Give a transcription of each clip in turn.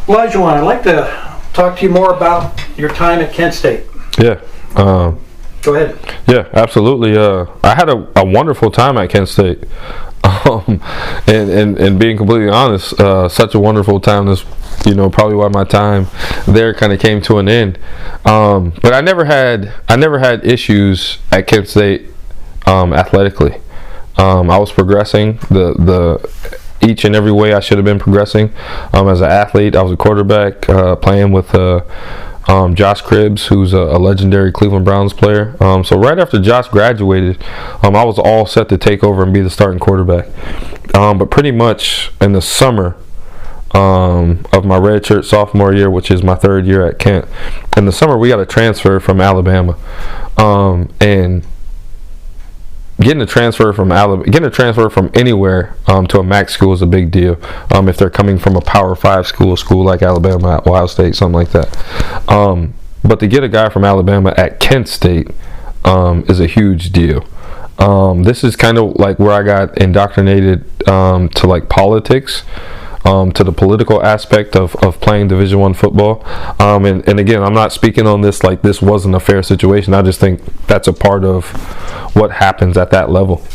Olajuwon, I'd like to talk to you more about your time at Kent State. Yeah. Go ahead. Yeah, absolutely. I had a wonderful time at Kent State. And being completely honest, such a wonderful time. This, probably why my time there kind of came to an end. But I never had issues at Kent State athletically. I was progressing the each and every way I should have been progressing as an athlete. I was a quarterback playing with Josh Cribbs, who's a legendary Cleveland Browns player. So right after Josh graduated, I was all set to take over and be the starting quarterback. But pretty much in the summer of my redshirt sophomore year, which is my third year at Kent, in the summer we got a transfer from Alabama, and getting a transfer from anywhere to a MAC school is a big deal. If they're coming from a Power 5 school like Alabama, Ohio State, something like that. But to get a guy from Alabama at Kent State is a huge deal. This is kind of like where I got indoctrinated to like politics. To the political aspect of playing Division I football. And again, I'm not speaking on this like this wasn't a fair situation. I just think that's a part of what happens at that level.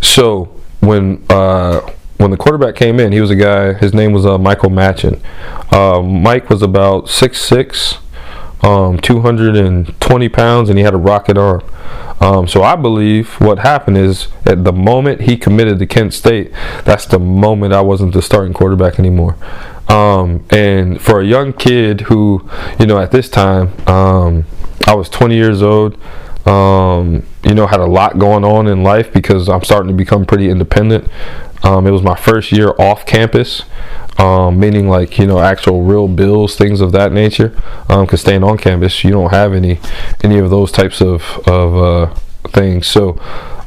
So when the quarterback came in, he was a guy, his name was Michael Matchin. Mike was about 6'6", 220 pounds, and he had a rocket arm. So I believe what happened is at the moment he committed to Kent State, that's the moment I wasn't the starting quarterback anymore. And for a young kid who, at this time, I was 20 years old, had a lot going on in life because I'm starting to become pretty independent. It was my first year off campus, meaning like, actual real bills, things of that nature. Because staying on campus, you don't have any of those types of things. So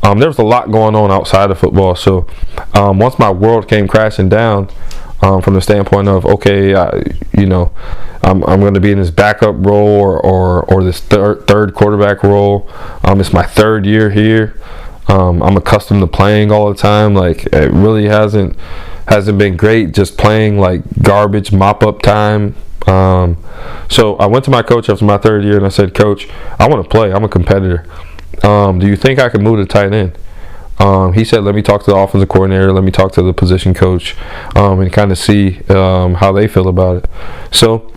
there was a lot going on outside of football. So once my world came crashing down, from the standpoint of, okay, I'm going to be in this backup role or this third quarterback role. It's my third year here. I'm accustomed to playing all the time. Like, it really hasn't been great just playing like garbage mop up time. So I went to my coach after my third year and I said, Coach, I want to play. I'm a competitor. Do you think I can move to tight end? He said, let me talk to the offensive coordinator, let me talk to the position coach, and kind of see how they feel about it. So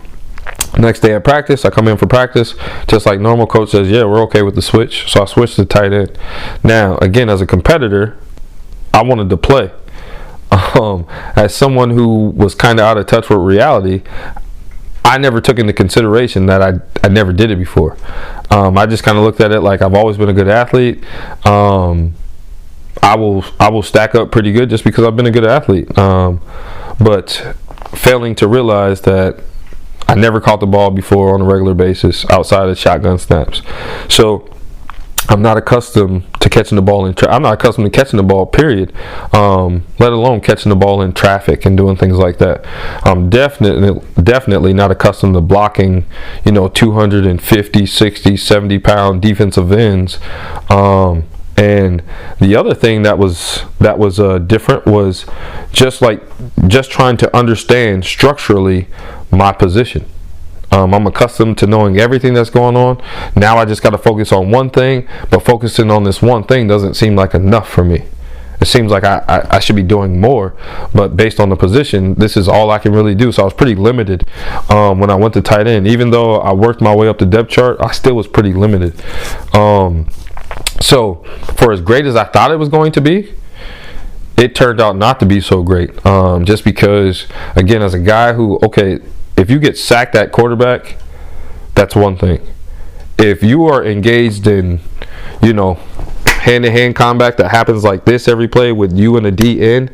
next day at practice, I come in for practice, just like normal. Coach says, yeah, we're okay with the switch. So I switched to tight end. Now, again, as a competitor, I wanted to play. As someone who was kind of out of touch with reality, I never took into consideration that I never did it before. I just kind of looked at it like I've always been a good athlete. I will stack up pretty good just because I've been a good athlete. But failing to realize that I never caught the ball before on a regular basis outside of shotgun snaps. So I'm not accustomed to catching the ball I'm not accustomed to catching the ball, period. Let alone catching the ball in traffic and doing things like that. I'm definitely not accustomed to blocking, 250, 60, 70 pound defensive ends. And the other thing that was different was just trying to understand structurally my position. I'm accustomed to knowing everything that's going on. Now I just got to focus on one thing, but focusing on this one thing doesn't seem like enough for me. It seems like I should be doing more, but based on the position, this is all I can really do. So I was pretty limited when I went to tight end. Even though I worked my way up the depth chart, I still was pretty limited. So for as great as I thought it was going to be, it turned out not to be so great. Just because, again, as a guy who, okay, if you get sacked at quarterback, that's one thing. If you are engaged in, hand-to-hand combat that happens like this every play with you and a DN,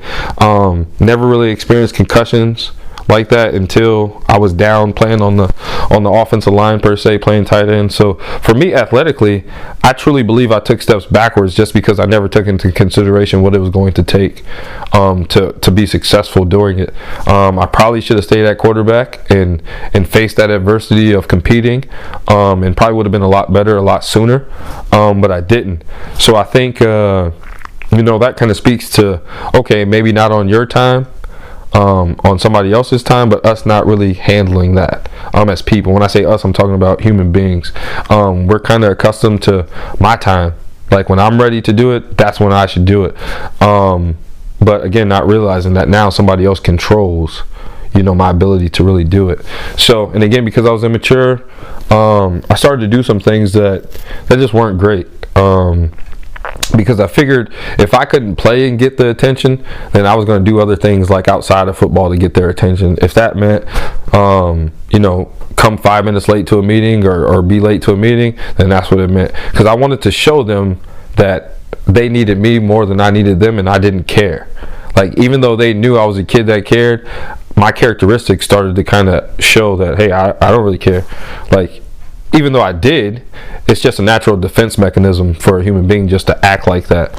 never really experienced concussions like that until I was down playing on the offensive line per se, playing tight end. So for me, athletically, I truly believe I took steps backwards just because I never took into consideration what it was going to take to be successful doing it. I probably should have stayed at quarterback and faced that adversity of competing, and probably would have been a lot better a lot sooner, but I didn't. So I think that kind of speaks to, okay, maybe not on your time, on somebody else's time, but us not really handling that as people. When I say us, I'm talking about human beings. We're kind of accustomed to my time. Like when I'm ready to do it, that's when I should do it. But again, not realizing that now somebody else controls, my ability to really do it. So, and again, because I was immature, I started to do some things that just weren't great. Because I figured if I couldn't play and get the attention, then I was going to do other things like outside of football to get their attention. If that meant, come 5 minutes late to a meeting or be late to a meeting, then that's what it meant. Because I wanted to show them that they needed me more than I needed them, and I didn't care. Like, even though they knew I was a kid that cared, my characteristics started to kind of show that, hey, I don't really care. Like, even though I did, it's just a natural defense mechanism for a human being just to act like that.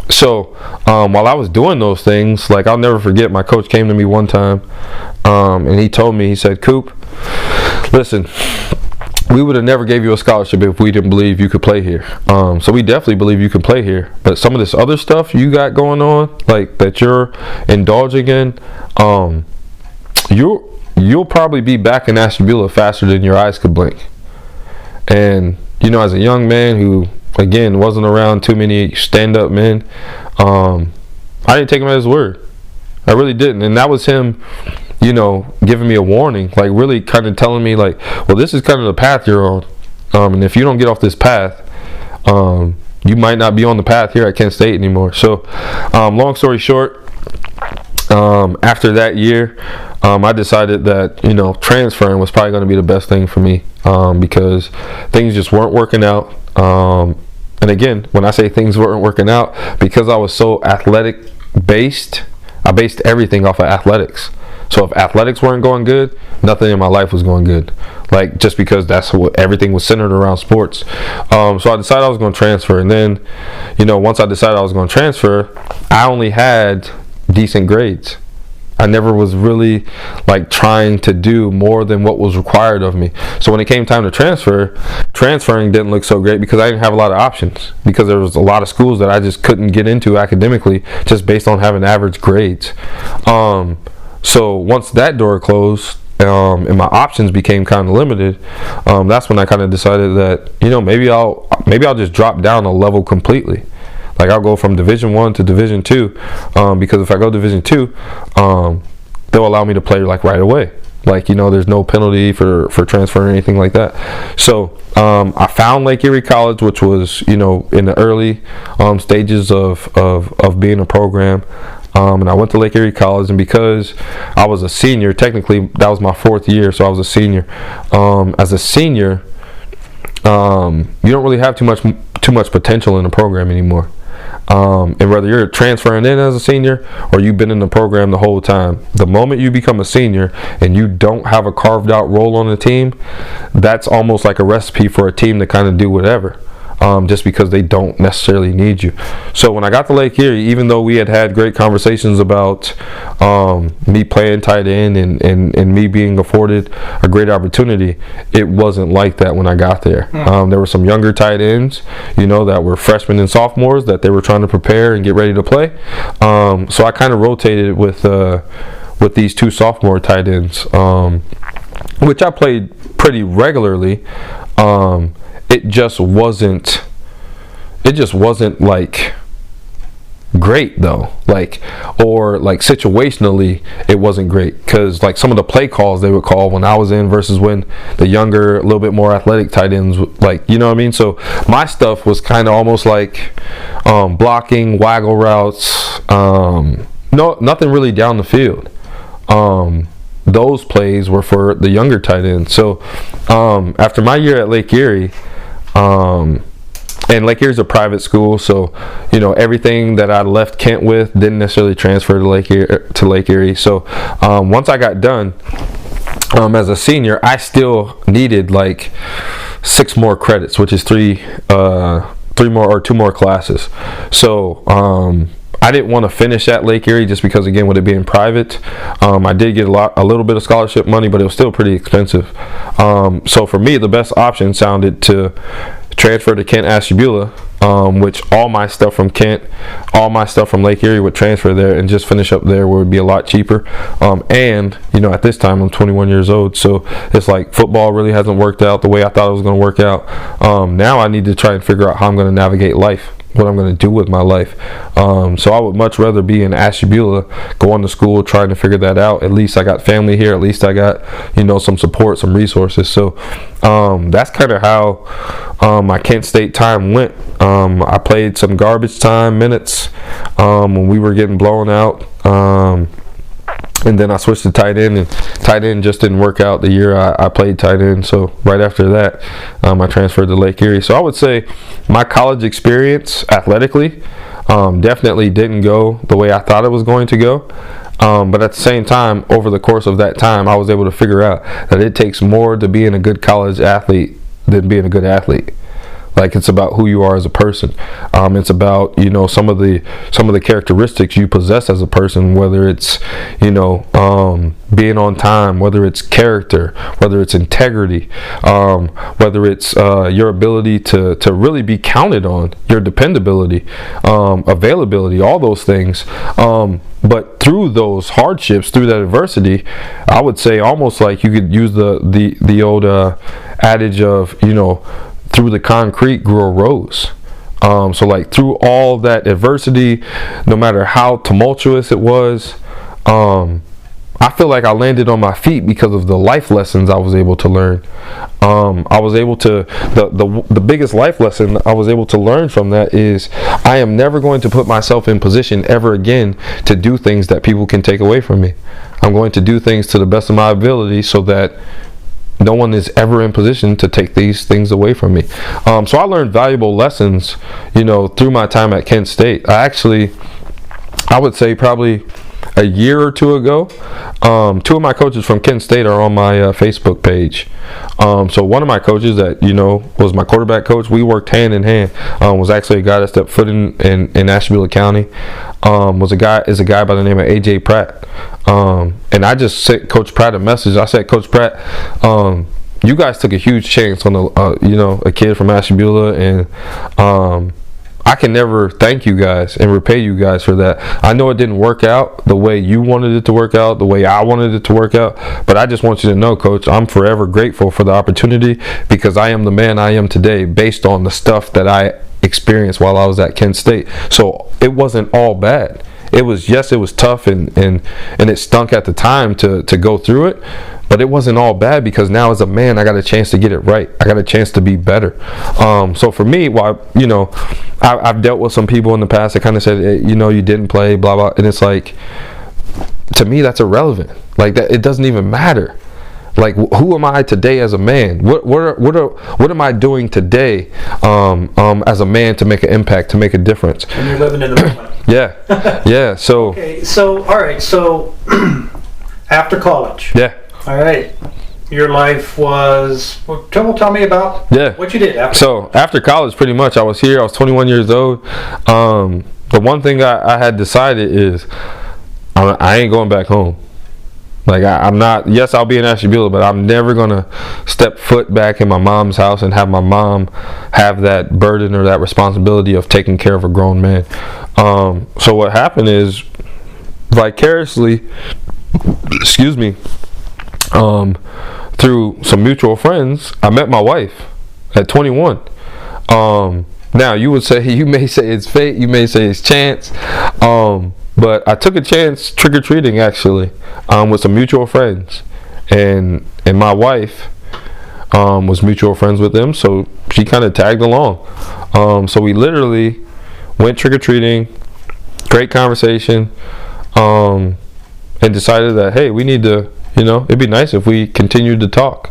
So while I was doing those things, like, I'll never forget, my coach came to me one time, and he told me, he said, "Coop, listen, we would have never gave you a scholarship if we didn't believe you could play here. So we definitely believe you can play here. But some of this other stuff you got going on, like that you're indulging in, you'll probably be back in Ashtabula faster than your eyes could blink." And as a young man who, again, wasn't around too many stand-up men, I didn't take him at his word. I really didn't. And that was him, giving me a warning, like really kind of telling me, like, well, this is kind of the path you're on, and if you don't get off this path, you might not be on the path here at Kent State anymore. So long story short, after that year, I decided that transferring was probably going to be the best thing for me, because things just weren't working out. And again, when I say things weren't working out, because I was so athletic based, I based everything off of athletics. So if athletics weren't going good, nothing in my life was going good. Like, just because that's what everything was centered around sports. So I decided I was going to transfer. And then, once I decided I was going to transfer, I only had decent grades. I never was really like trying to do more than what was required of me. So when it came time to transferring didn't look so great because I didn't have a lot of options, because there was a lot of schools that I just couldn't get into academically just based on having average grades. So once that door closed, and my options became kind of limited, that's when I kind of decided that maybe I'll just drop down a level completely. Like, I'll go from Division 1 to Division 2, because if I go Division 2, they'll allow me to play like right away. Like, there's no penalty for transfer or anything like that. So I found Lake Erie College, which was in the early stages of being a program. And I went to Lake Erie College, and because I was a senior, technically that was my 4th year, so I was a senior. As a senior, you don't really have too much potential in the program anymore. And whether you're transferring in as a senior or you've been in the program the whole time, the moment you become a senior and you don't have a carved out role on the team, that's almost like a recipe for a team to kind of do whatever. Just because they don't necessarily need you. So when I got to Lake Erie, even though we had great conversations about me playing tight end and me being afforded a great opportunity, it wasn't like that when I got there. There were some younger tight ends, that were freshmen and sophomores that they were trying to prepare and get ready to play. So I kind of rotated with these 2 sophomore tight ends, which I played pretty regularly. It just wasn't like great though, or situationally it wasn't great, because like some of the play calls they would call when I was in versus when the younger, a little bit more athletic tight ends, so my stuff was kind of almost like blocking, waggle routes, nothing really down the field. Those plays were for the younger tight ends. So after my year at Lake Erie, and Lake Erie's a private school, so everything that I left Kent with didn't necessarily transfer to Lake Erie. So once I got done as a senior, I still needed like 6 more credits, which is 2 more classes. So I didn't want to finish at Lake Erie just because, again, with it being private, I did get a little bit of scholarship money, but it was still pretty expensive. So for me, the best option sounded to transferred to Kent Ashtabula, which all my stuff from Kent, all my stuff from Lake Erie would transfer there and just finish up there, where it would be a lot cheaper. And at this time I'm 21 years old, so it's like football really hasn't worked out the way I thought it was going to work out. Now I need to try and figure out how I'm going to navigate life, what I'm going to do with my life. So I would much rather be in Ashtabula, going to school, trying to figure that out. At least I got family here. At least I got, some support, some resources. So that's kind of how my Kent State time went. I played some garbage time minutes when we were getting blown out. And then I switched to tight end, and tight end just didn't work out the year I played tight end. So right after that, I transferred to Lake Erie. So I would say my college experience athletically definitely didn't go the way I thought it was going to go. But at the same time, over the course of that time, I was able to figure out that it takes more to being a good college athlete than being a good athlete. Like, it's about who you are as a person. It's about, some of the characteristics you possess as a person, whether it's, being on time, whether it's character, whether it's integrity, whether it's your ability to really be counted on, your dependability, availability, all those things. But through those hardships, through that adversity, I would say almost like you could use the old adage of, through the concrete grew a rose. So like through all that adversity, no matter how tumultuous it was, I feel like I landed on my feet because of the life lessons I was able to learn. I was able to, the biggest life lesson I was able to learn from that is I am never going to put myself in position ever again to do things that people can take away from me. I'm going to do things to the best of my ability so that no one is ever in position to take these things away from me. So I learned valuable lessons, through my time at Kent State. I would say probably a year or two ago, two of my coaches from Kent State are on my Facebook page. So one of my coaches that was my quarterback coach, we worked hand in hand, was actually a guy that stepped foot in Ashtabula County. Is a guy by the name of AJ Pratt. And I just sent Coach Pratt a message. I said, Coach Pratt, you guys took a huge chance on a kid from Ashtabula, and I can never thank you guys and repay you guys for that. I know it didn't work out the way you wanted it to work out, the way I wanted it to work out, but I just want you to know, Coach, I'm forever grateful for the opportunity, because I am the man I am today based on the stuff that I experienced while I was at Kent State. So it wasn't all bad. It was tough and it stunk at the time to go through it, but it wasn't all bad, because now as a man I got a chance to get it right. I got a chance to be better. So for me, I've dealt with some people in the past that kind of said, hey, you didn't play, blah blah, and it's like, to me that's irrelevant. Like, that, it doesn't even matter. Like, who am I today as a man? What am I doing today as a man to make an impact, to make a difference? And you're living in the moment. Yeah. So. Okay. So all right. So after college. Yeah. All right. Your life was. Well, tell me about. Yeah. What you did after. So after college, pretty much, I was here. I was 21 years old. The one thing I had decided is I ain't going back home. Like, I'm not, yes, I'll be in Ashtabula, but I'm never going to step foot back in my mom's house and have my mom have that burden or that responsibility of taking care of a grown man. So what happened is, vicariously, through some mutual friends, I met my wife at 21. Now, you may say it's fate, you may say it's chance, but I took a chance trick-or-treating, actually, with some mutual friends, and my wife was mutual friends with them, so she kind of tagged along. So we literally went trick-or-treating, great conversation, and decided that, hey, we need to, it'd be nice if we continued to talk.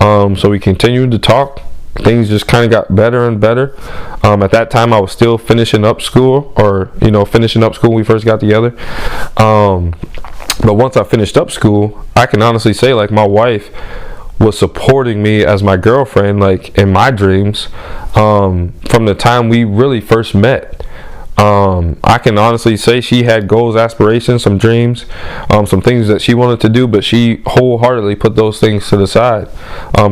So we continued to talk. Things just kind of got better and better. At that time, I was still finishing up school when we first got together. But once I finished up school, I can honestly say, like, my wife was supporting me as my girlfriend, like, in my dreams, from the time we really first met. I can honestly say she had goals, aspirations, some dreams, some things that she wanted to do, but she wholeheartedly put those things to the side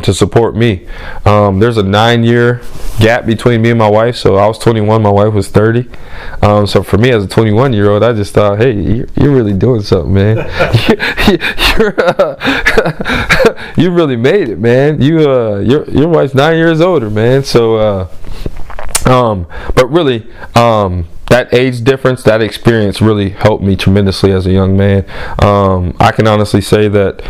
to support me. There's a 9-year gap between me and my wife, so I was 21, my wife was 30. So for me as a 21-year-old, I just thought, hey, you're really doing something, man. You really made it, man. Your wife's 9 years older, man. So but really, that age difference, that experience really helped me tremendously as a young man. I can honestly say that,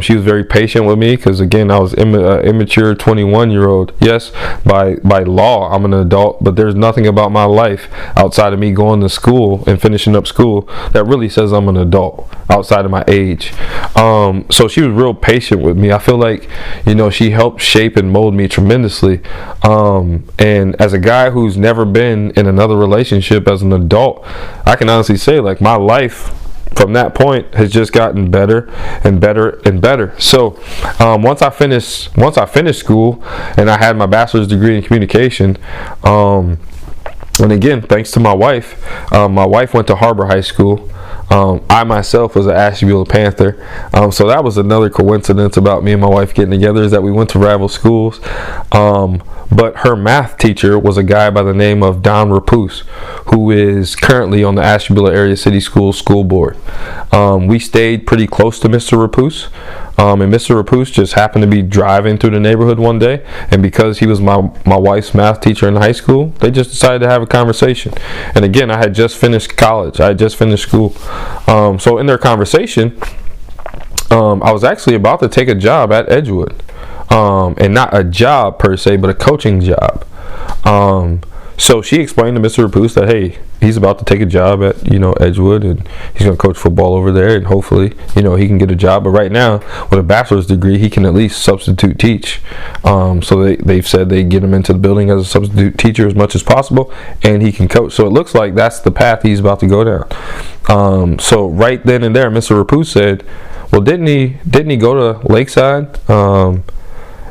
she was very patient with me because, again, I was immature 21-year-old. Yes, by law, I'm an adult, but there's nothing about my life outside of me going to school and finishing up school that really says I'm an adult outside of my age. So she was real patient with me. I feel like, she helped shape and mold me tremendously. And as a guy who's never been in another relationship as an adult, I can honestly say, like, my life from that point has just gotten better and better and better. So once I finished school and I had my bachelor's degree in communication, and again, thanks to my wife went to Harbor High School. I myself was an Asheville Panther, so that was another coincidence about me and my wife getting together, is that we went to rival schools. But her math teacher was a guy by the name of Don Rapuse, who is currently on the Asheville Area City Schools School Board. We stayed pretty close to Mr. Rapuse, and Mr. Rapuse just happened to be driving through the neighborhood one day, and because he was my wife's math teacher in high school, they just decided to have a conversation. And again, I had just finished college. I had just finished school. So in their conversation, I was actually about to take a job at Edgewood. And not a job per se, but a coaching job. So she explained to Mr. Rapuse that, hey, he's about to take a job at, Edgewood, and he's going to coach football over there, and hopefully, he can get a job. But right now, with a bachelor's degree, he can at least substitute teach. So they've said they get him into the building as a substitute teacher as much as possible, and he can coach. So it looks like that's the path he's about to go down. So right then and there, Mr. Rapuse said, well, didn't he go to Lakeside?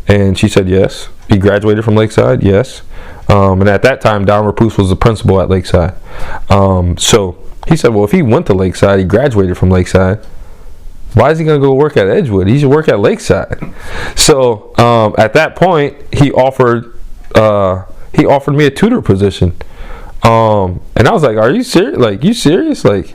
And she said yes. He graduated from Lakeside, yes. And at that time, Don Rapuse was the principal at Lakeside. So he said, well, if he went to Lakeside, he graduated from Lakeside, why is he going to go work at Edgewood? He should work at Lakeside. So at that point, he offered me a tutor position. And I was like, are you serious? Like, you serious? Like,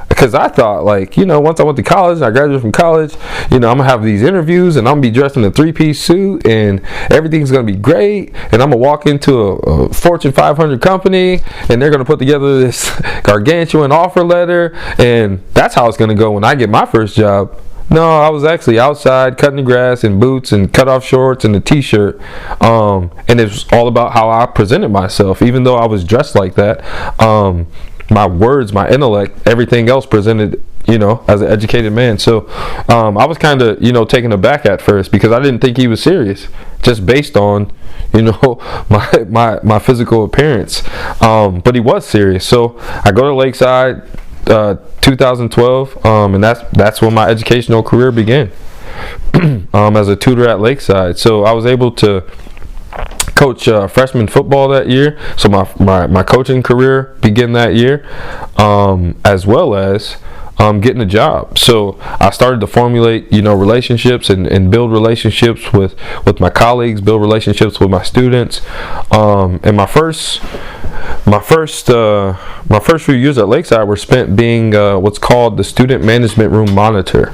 because I thought, like, once I went to college and I graduated from college, I'm going to have these interviews and I'm going to be dressed in a 3-piece suit and everything's going to be great. And I'm going to walk into a Fortune 500 company and they're going to put together this gargantuan offer letter. And that's how it's going to go when I get my first job. No, I was actually outside cutting the grass in boots and cut-off shorts and a t-shirt. And it was all about how I presented myself, even though I was dressed like that. My words, my intellect, everything else presented, as an educated man. So I was kind of, taken aback at first because I didn't think he was serious, just based on, my physical appearance. But he was serious. So I go to Lakeside 2012, and that's when my educational career began as a tutor at Lakeside. So I was able to coach freshman football that year, so my coaching career began that year, as well as getting a job. So I started to formulate relationships and build relationships with my colleagues, build relationships with my students, and my first few years at Lakeside were spent being what's called the student management room monitor.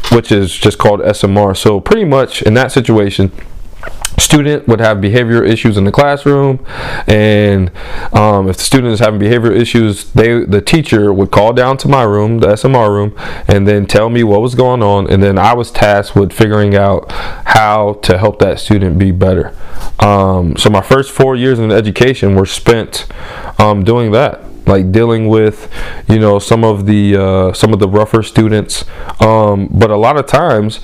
Which is just called SMR. So pretty much in that situation, student would have behavioral issues in the classroom, and if the student is having behavioral issues, the teacher would call down to my room, the SMR room, and then tell me what was going on, and then I was tasked with figuring out how to help that student be better. So my first 4 years in education were spent doing that, like dealing with some of the rougher students, but a lot of times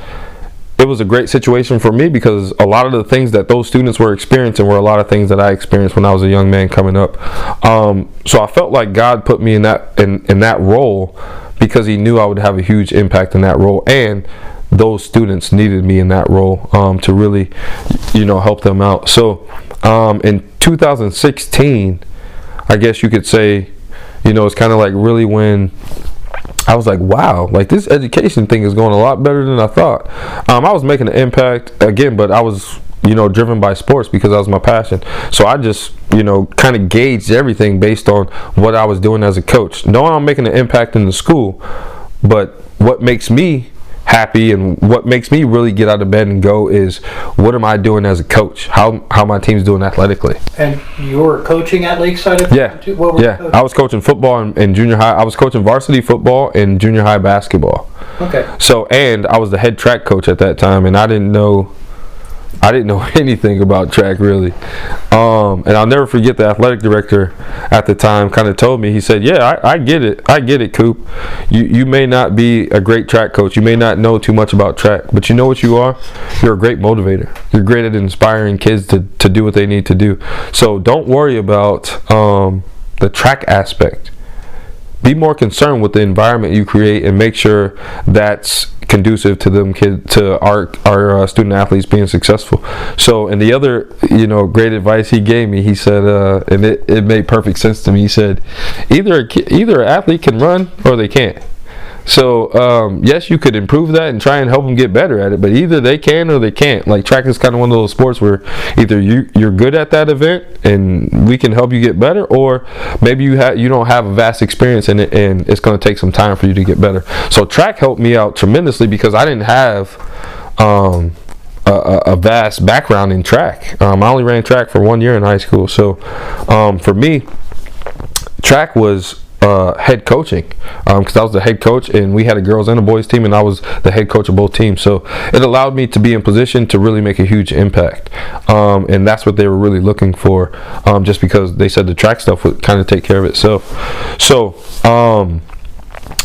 it was a great situation for me because a lot of the things that those students were experiencing were a lot of things that I experienced when I was a young man coming up. So I felt like God put me in that role because he knew I would have a huge impact in that role, and those students needed me in that role to really, help them out. So in 2016, I guess you could say, it's kind of like really when I was like, wow, like this education thing is going a lot better than I thought. I was making an impact again, but I was, driven by sports because that was my passion. So I just, kind of gauged everything based on what I was doing as a coach. Knowing I'm making an impact in the school, but what makes me happy and what makes me really get out of bed and go is what am I doing as a coach? How my team's doing athletically. And you were coaching at Lakeside at the time too? What were you coaching? I was coaching football in junior high. I was coaching varsity football and junior high basketball. Okay. So, and I was the head track coach at that time, and I didn't know anything about track really. And I'll never forget the athletic director at the time kind of told me, he said, yeah, I get it, Coop. You may not be a great track coach. You may not know too much about track, but you know what you are? You're a great motivator. You're great at inspiring kids to do what they need to do. So don't worry about the track aspect. Be more concerned with the environment you create and make sure that's conducive to them to our student athletes being successful. So, and the other great advice he gave me, he said, and it made perfect sense to me. He said, either an athlete can run or they can't. So yes, you could improve that and try and help them get better at it, but either they can or they can't. Like track is kind of one of those sports where either you're good at that event and we can help you get better, or maybe you don't have a vast experience in it and it's going to take some time for you to get better. So track helped me out tremendously because I didn't have a vast background in track. I only ran track for 1 year in high school. So for me, track was head coaching because I was the head coach and we had a girls and a boys team and I was the head coach of both teams, so it allowed me to be in position to really make a huge impact, and that's what they were really looking for, just because they said the track stuff would kind of take care of itself. So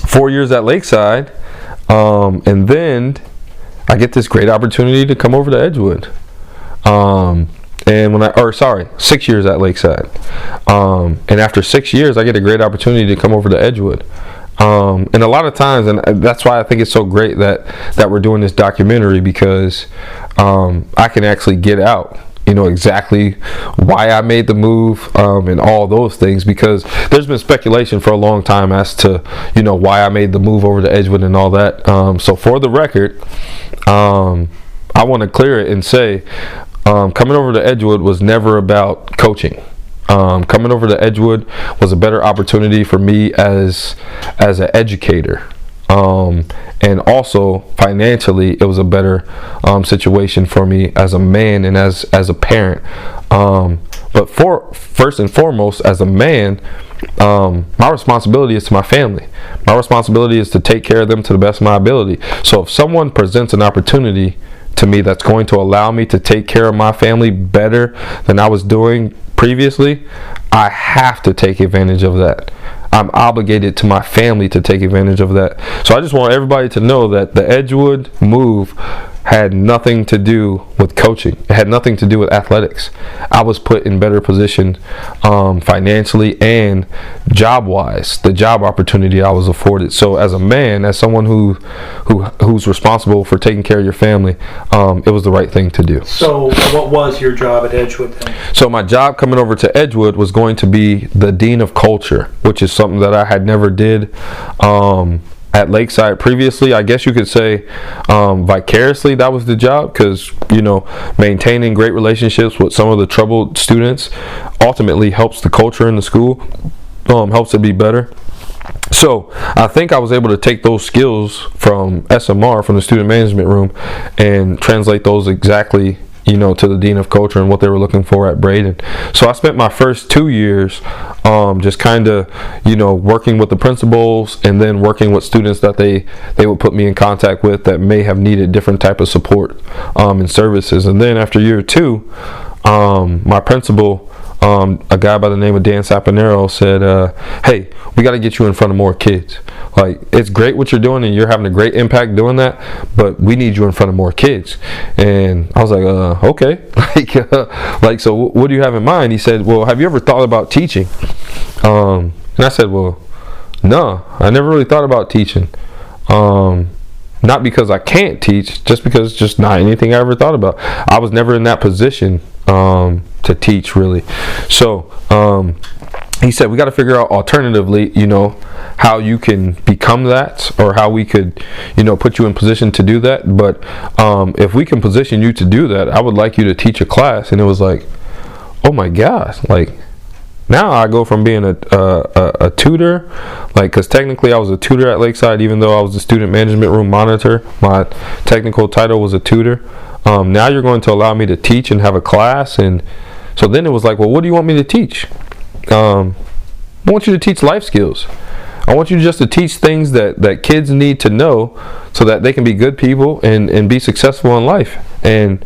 4 years at Lakeside, and then I get this great opportunity to come over to Edgewood. And 6 years at Lakeside. And after 6 years, I get a great opportunity to come over to Edgewood. And a lot of times, and that's why I think it's so great that we're doing this documentary, because I can actually get out, exactly why I made the move, and all those things, because there's been speculation for a long time as to, why I made the move over to Edgewood and all that. So for the record, I want to clear it and say, coming over to Edgewood was never about coaching. Coming over to Edgewood was a better opportunity for me as an educator, and also financially it was a better situation for me as a man and as a parent. But first and foremost, as a man, my responsibility is to my family. My responsibility is to take care of them to the best of my ability. So if someone presents an opportunity to me that's going to allow me to take care of my family better than I was doing previously, I have to take advantage of that. I'm obligated to my family to take advantage of that. So I just want everybody to know that the Edgewood move had nothing to do with coaching. It had nothing to do with athletics. I was put in better position financially and job-wise, the job opportunity I was afforded. So as a man, as someone who's responsible for taking care of your family, it was the right thing to do. So what was your job at Edgewood then? So my job coming over to Edgewood was going to be the Dean of Culture, which is something that I had never did at Lakeside previously. I guess you could say vicariously that was the job, because maintaining great relationships with some of the troubled students ultimately helps the culture in the school, helps it be better. So I think I was able to take those skills from SMR, from the student management room, and translate those exactly to the Dean of Culture and what they were looking for at Braden. So I spent my first 2 years just kind of working with the principals and then working with students that they would put me in contact with that may have needed different type of support and services. And then after year 2, my principal, a guy by the name of Dan Saponaro, said, hey, we got to get you in front of more kids. Like, it's great what you're doing and you're having a great impact doing that, but we need you in front of more kids. And I was like, okay. So what do you have in mind? He said, well, have you ever thought about teaching? And I said, well, no, I never really thought about teaching. Not because I can't teach, just because it's just not anything I ever thought about. I was never in that position to teach, really. So he said we got to figure out alternatively, how you can become that, or how we could, put you in position to do that. But if we can position you to do that, I would like you to teach a class. And it was like, oh my gosh, like, now I go from being a tutor, like, because technically I was a tutor at Lakeside, even though I was the student management room monitor. My technical title was a tutor. Now you're going to allow me to teach and have a class. And so then it was like, well, what do you want me to teach? I want you to teach life skills. I want you just to teach things that kids need to know so that they can be good people and be successful in life. And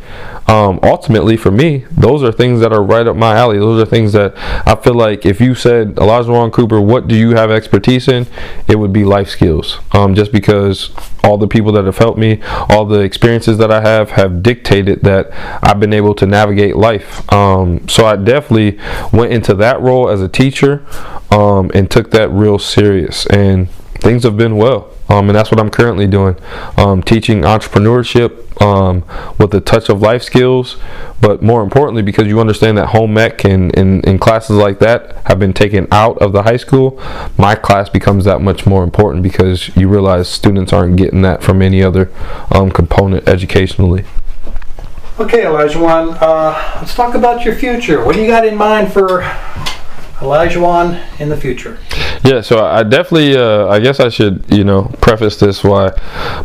ultimately, for me, those are things that are right up my alley. Those are things that I feel like if you said, Olajuwon Cooper, what do you have expertise in? It would be life skills. Just because all the people that have helped me, all the experiences that I have dictated that I've been able to navigate life. So I definitely went into that role as a teacher and took that real serious. And things have been well. And that's what I'm currently doing, teaching entrepreneurship with a touch of life skills. But more importantly, because you understand that home ec and classes like that have been taken out of the high school, my class becomes that much more important, because you realize students aren't getting that from any other component educationally. Okay, Olajuwon, let's talk about your future. What do you got in mind for Olajuwon in the future? Yeah, so I definitely, I guess I should, preface this by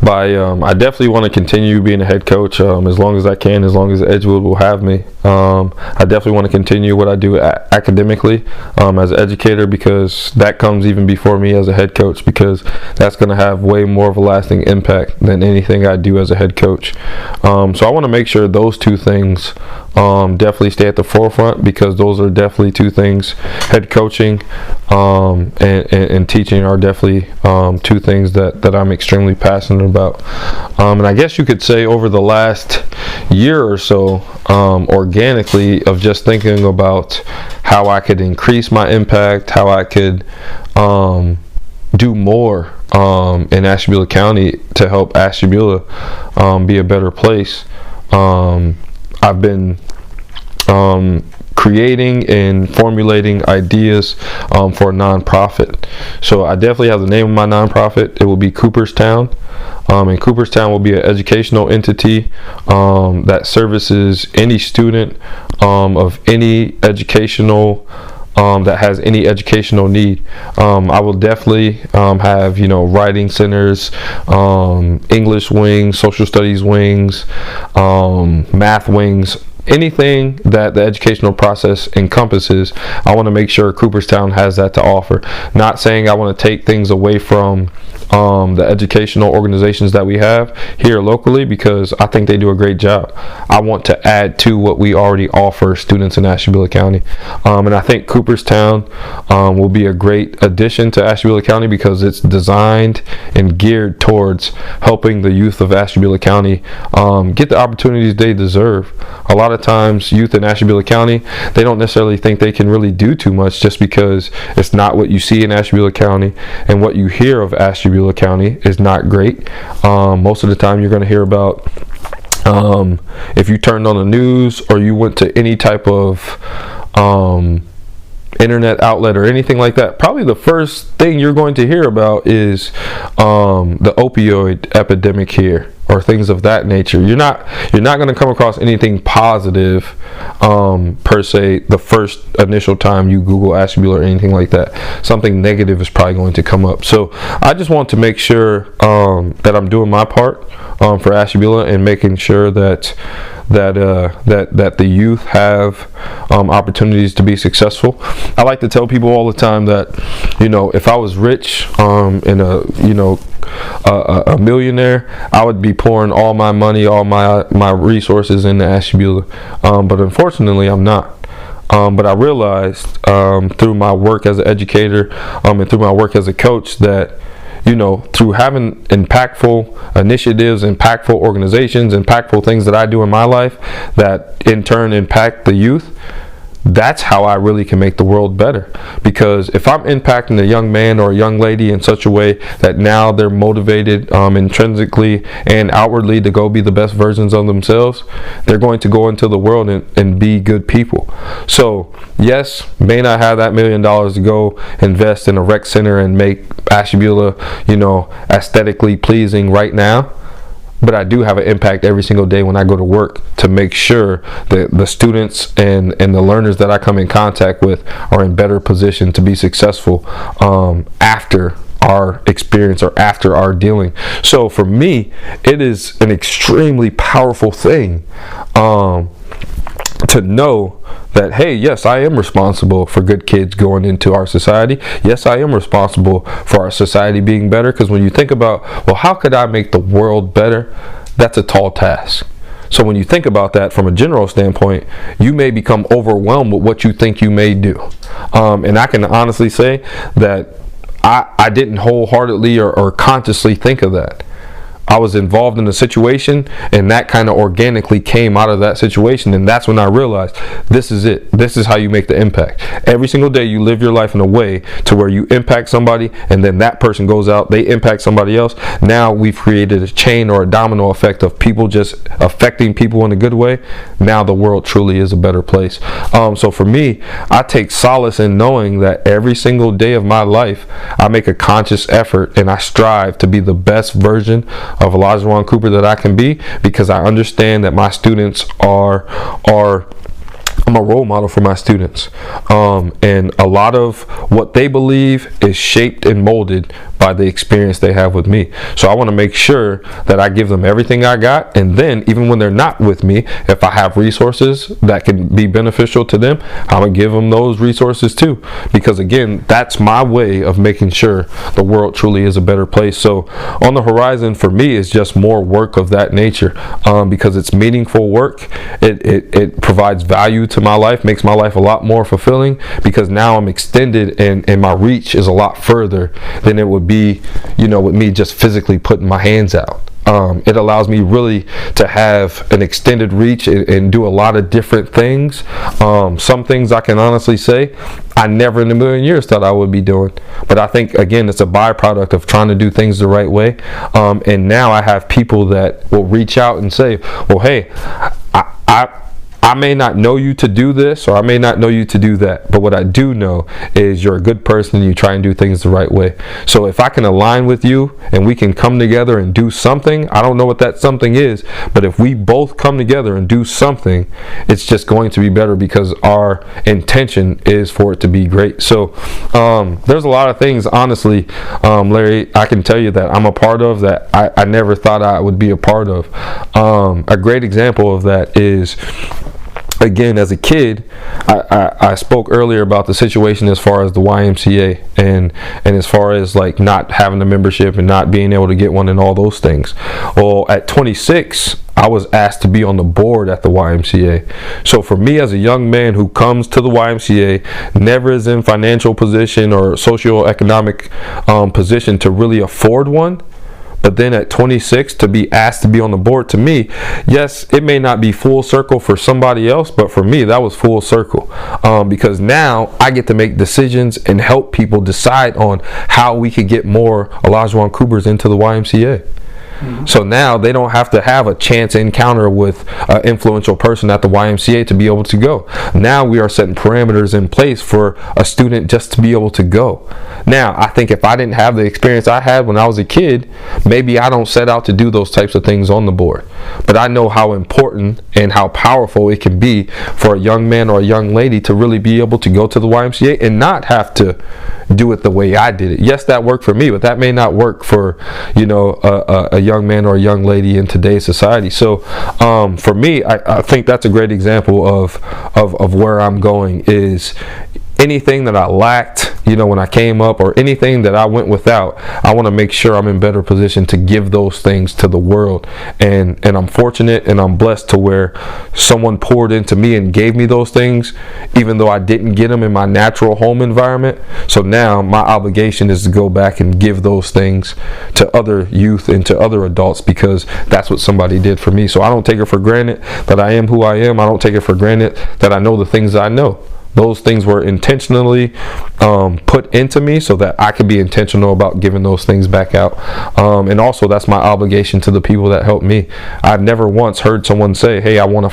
I definitely want to continue being a head coach as long as I can, as long as Edgewood will have me. I definitely want to continue what I do academically as an educator, because that comes even before me as a head coach, because that's going to have way more of a lasting impact than anything I do as a head coach. So I want to make sure those two things definitely stay at the forefront, because those are definitely two things. Head coaching and teaching are definitely two things that I'm extremely passionate about. And I guess you could say over the last year or so, organically, of just thinking about how I could increase my impact, how I could do more in Ashtabula County to help Ashtabula be a better place. I've been creating and formulating ideas for a nonprofit. So I definitely have the name of my nonprofit. It will be Cooperstown. And Cooperstown will be an educational entity that services any student of any educational that has any educational need. I will definitely have writing centers, English wings, social studies wings, math wings. Anything that the educational process encompasses, I want to make sure Cooperstown has that to offer. Not saying I want to take things away from the educational organizations that we have here locally, because I think they do a great job. I want to add to what we already offer students in Ashtabula County. And I think Cooperstown will be a great addition to Ashtabula County, because it's designed and geared towards helping the youth of Ashtabula County get the opportunities they deserve. A lot of times youth in Ashtabula County, they don't necessarily think they can really do too much, just because it's not what you see in Ashtabula County, and what you hear of Ashtabula County is not great. Most of the time you're going to hear about, if you turned on the news or you went to any type of internet outlet or anything like that, probably the first thing you're going to hear about is the opioid epidemic here, or things of that nature. You're not going to come across anything positive per se the first initial time you Google Ashtabula or anything like that. Something negative is probably going to come up. So I just want to make sure that I'm doing my part for Ashtabula, and making sure that the youth have opportunities to be successful. I like to tell people all the time that, if I was rich and a millionaire, I would be pouring all my money, all my resources into Ashtabula. But unfortunately, I'm not. But I realized through my work as an educator and through my work as a coach that, through having impactful initiatives, impactful organizations, impactful things that I do in my life that in turn impact the youth, that's how I really can make the world better. Because if I'm impacting a young man or a young lady in such a way that now they're motivated intrinsically and outwardly to go be the best versions of themselves, they're going to go into the world and be good people. So yes, may not have that $1 million to go invest in a rec center and make Ashtabula, aesthetically pleasing right now, but I do have an impact every single day when I go to work to make sure that the students and the learners that I come in contact with are in better position to be successful after our experience or after our dealing. So for me, it is an extremely powerful thing to know that, hey, yes, I am responsible for good kids going into our society. Yes, I am responsible for our society being better. Because when you think about, well, how could I make the world better? That's a tall task. So when you think about that from a general standpoint, you may become overwhelmed with what you think you may do. And I can honestly say that I didn't wholeheartedly or consciously think of that. I was involved in a situation, and that kind of organically came out of that situation, and that's when I realized this is it. This is how you make the impact. Every single day you live your life in a way to where you impact somebody, and then that person goes out, they impact somebody else. Now we've created a chain or a domino effect of people just affecting people in a good way. Now the world truly is a better place. So for me, I take solace in knowing that every single day of my life I make a conscious effort and I strive to be the best version of Olajuwon Cooper that I can be, because I understand that my students are I'm a role model for my students, and a lot of what they believe is shaped and molded by the experience they have with me. So I want to make sure that I give them everything I got, and then even when they're not with me, if I have resources that can be beneficial to them, I'm gonna give them those resources too, because again, that's my way of making sure the world truly is a better place. So on the horizon for me is just more work of that nature, because it's meaningful work. It provides value to my life, makes my life a lot more fulfilling, because now I'm extended and my reach is a lot further than it would be, with me just physically putting my hands out. It allows me really to have an extended reach and do a lot of different things. Some things I can honestly say I never in a million years thought I would be doing, but I think again it's a byproduct of trying to do things the right way. And now I have people that will reach out and say, well, hey, I may not know you to do this, or I may not know you to do that, but what I do know is you're a good person and you try and do things the right way. So if I can align with you and we can come together and do something, I don't know what that something is, but if we both come together and do something, it's just going to be better, because our intention is for it to be great. So there's a lot of things, honestly, Larry, I can tell you that I'm a part of that I never thought I would be a part of. A great example of that is, again, as a kid, I spoke earlier about the situation as far as the YMCA and as far as like not having a membership and not being able to get one and all those things. Well, at 26, I was asked to be on the board at the YMCA. So for me as a young man who comes to the YMCA, never is in financial position or socioeconomic position to really afford one, but then at 26 to be asked to be on the board, to me, yes, it may not be full circle for somebody else, but for me that was full circle, because now I get to make decisions and help people decide on how we could get more Olajuwon Coopers into the YMCA. So now they don't have to have a chance encounter with an influential person at the YMCA to be able to go. Now we are setting parameters in place for a student just to be able to go. Now, I think if I didn't have the experience I had when I was a kid, maybe I don't set out to do those types of things on the board. But I know how important and how powerful it can be for a young man or a young lady to really be able to go to the YMCA and not have to do it the way I did it. Yes, that worked for me, but that may not work for, a young man or a young lady in today's society. So for me, I think that's a great example of where I'm going, is anything that I lacked, when I came up, or anything that I went without, I want to make sure I'm in better position to give those things to the world. And I'm fortunate and I'm blessed to where someone poured into me and gave me those things, even though I didn't get them in my natural home environment. So now my obligation is to go back and give those things to other youth and to other adults, because that's what somebody did for me. So I don't take it for granted that I am who I am. I don't take it for granted that I know the things I know. Those things were intentionally put into me so that I could be intentional about giving those things back out. And also, that's my obligation to the people that helped me. I've never once heard someone say, hey, I want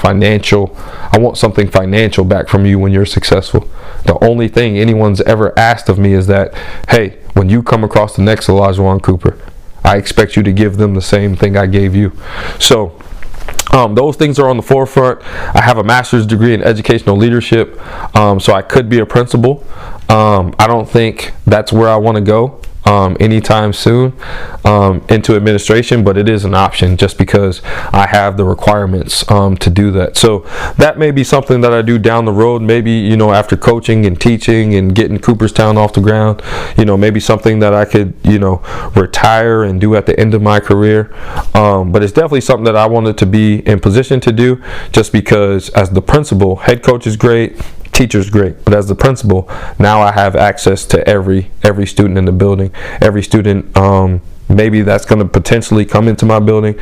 something financial back from you when you're successful. The only thing anyone's ever asked of me is that, hey, when you come across the next Olajuwon Cooper, I expect you to give them the same thing I gave you. So those things are on the forefront. I have a master's degree in educational leadership, so I could be a principal. I don't think that's where I want to go anytime soon into administration, but it is an option just because I have the requirements to do that. So that may be something that I do down the road, maybe, after coaching and teaching and getting Cooperstown off the ground, maybe something that I could, retire and do at the end of my career. But it's definitely something that I wanted to be in position to do, just because as the principal, head coach is great, teacher's great, but as the principal, now I have access to every student in the building, every student maybe that's going to potentially come into my building.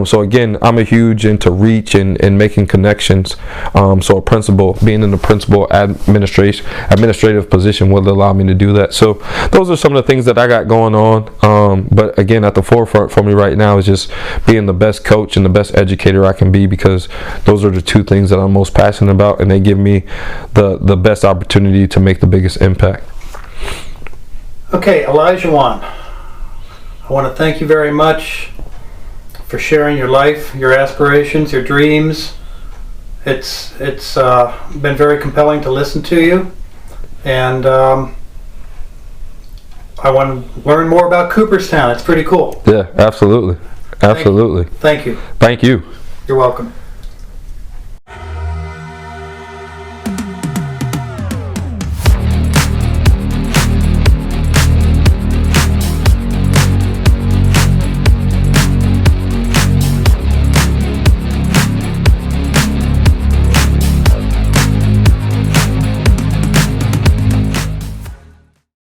So again, I'm a huge into reach and making connections. So a principal, being in the principal administrative position would allow me to do that. So those are some of the things that I got going on. But again, at the forefront for me right now is just being the best coach and the best educator I can be, because those are the two things that I'm most passionate about, and they give me the best opportunity to make the biggest impact. Okay, Olajuwon, I want to thank you very much for sharing your life, your aspirations, your dreams. It's been very compelling to listen to you, and I want to learn more about Cooperstown. It's pretty cool. Yeah, absolutely. Thank you. Thank you. You're welcome.